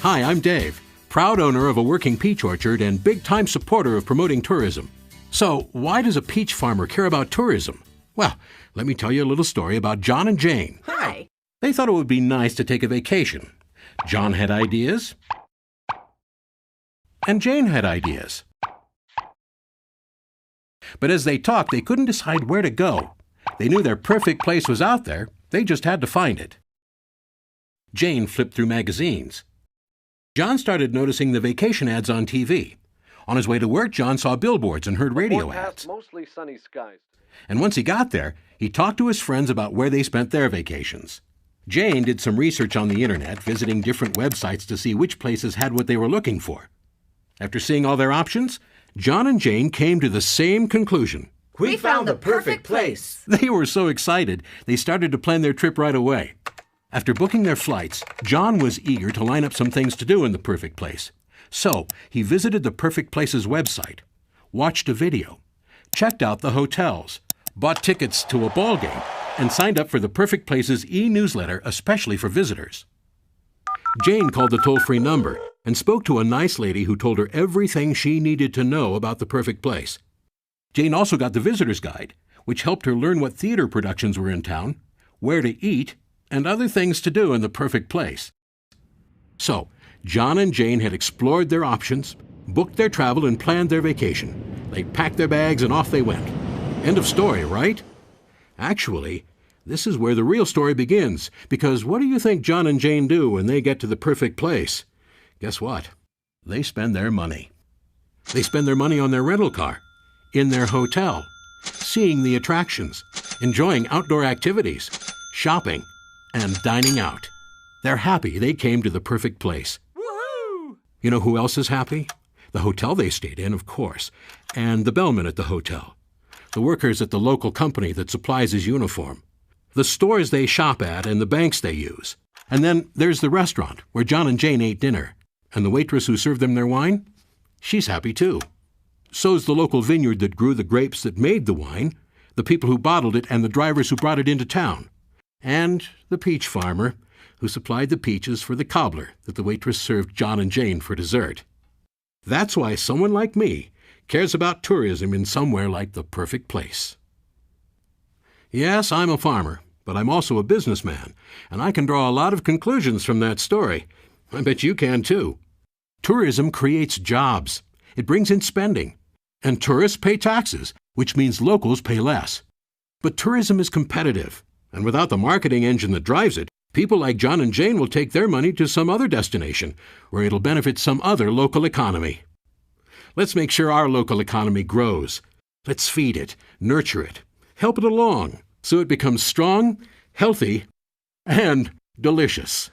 Hi, I'm Dave, proud owner of a working peach orchard and big-time supporter of promoting tourism. So, why does a peach farmer care about tourism? Well, let me tell you a little story about John and Jane. Hi. They thought it would be nice to take a vacation. John had ideas, and Jane had ideas. But as they talked, they couldn't decide where to go. They knew their perfect place was out there. They just had to find it. Jane flipped through magazines. John started noticing the vacation ads on TV. On his way to work, John saw billboards and heard radio ads. Mostly sunny skies. And once he got there, he talked to his friends about where they spent their vacations. Jane did some research on the internet, visiting different websites to see which places had what they were looking for. After seeing all their options, John and Jane came to the same conclusion. We found the perfect place. They were so excited, they started to plan their trip right away. After booking their flights, John was eager to line up some things to do in the perfect place. So, he visited the Perfect Place's website, watched a video, checked out the hotels, bought tickets to a ball game, and signed up for the Perfect Place's e-newsletter especially for visitors. Jane called the toll-free number and spoke to a nice lady who told her everything she needed to know about the Perfect Place. Jane also got the visitor's guide, which helped her learn what theater productions were in town, where to eat, and other things to do in the Perfect Place. So, John and Jane had explored their options, booked their travel, and planned their vacation. They packed their bags and off they went. End of story, right? Actually, this is where the real story begins, because what do you think John and Jane do when they get to the perfect place? Guess what? They spend their money. They spend their money on their rental car, in their hotel, seeing the attractions, enjoying outdoor activities, shopping, and dining out. They're happy they came to the perfect place. Woohoo! You know who else is happy? The hotel they stayed in, of course, and the bellman at the hotel, the workers at the local company that supplies his uniform, the stores they shop at and the banks they use. And then there's the restaurant where John and Jane ate dinner, and the waitress who served them their wine? She's happy too. So's the local vineyard that grew the grapes that made the wine, the people who bottled it, and the drivers who brought it into town. And the peach farmer who supplied the peaches for the cobbler that the waitress served John and Jane for dessert. That's why someone like me cares about tourism in somewhere like the perfect place. Yes, I'm a farmer, but I'm also a businessman, and I can draw a lot of conclusions from that story. I bet you can too. Tourism creates jobs. It brings in spending. And tourists pay taxes, which means locals pay less. But tourism is competitive, and without the marketing engine that drives it, people like John and Jane will take their money to some other destination, where it'll benefit some other local economy. Let's make sure our local economy grows. Let's feed it, nurture it, help it along, so it becomes strong, healthy, and delicious.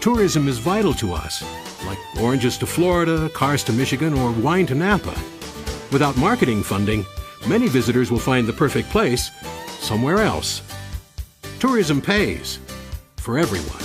Tourism is vital to us, like oranges to Florida, cars to Michigan, or wine to Napa. Without marketing funding, many visitors will find the perfect place somewhere else. Tourism pays for everyone.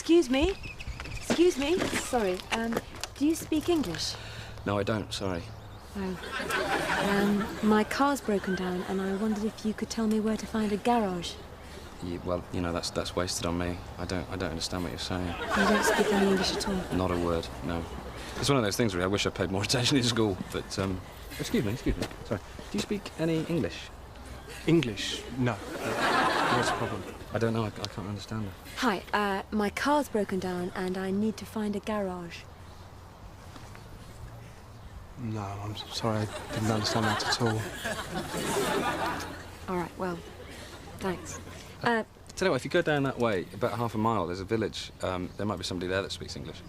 Excuse me? Excuse me? Sorry, do you speak English? No, I don't, sorry. Oh. My car's broken down and I wondered if you could tell me where to find a garage. Well, you know, that's wasted on me. I don't understand what you're saying. You don't speak any English at all? Not a word, no. It's one of those things where I wish I paid more attention in school, but, excuse me, sorry. Do you speak any English? English? No. What's the problem? I don't know, I can't understand it. Hi, my car's broken down and I need to find a garage. No, I'm sorry, I didn't understand that at all. All right, well, thanks. Tell you what, if you go down that way, about half a mile, there's a village. There might be somebody there that speaks English.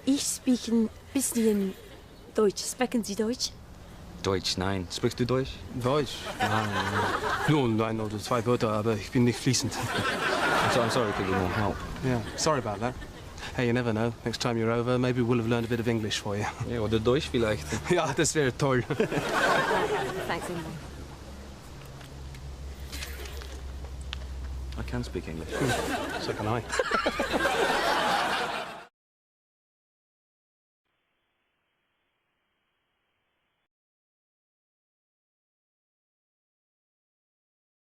Ich speak ein bisschen Deutsch. Sprechen Sie Deutsch? Deutsch, nein. Sprichst du Deutsch? Deutsch? Nein. Nun, ein oder zwei Wörter, aber ich bin nicht fließend. I'm sorry, could be more help. Yeah, sorry about that. Hey, you never know. Next time you're over, maybe we'll have learned a bit of English for you. Ja, oder Deutsch vielleicht. Ja, das wäre toll. Thanks, anyway. I can speak English. So can I.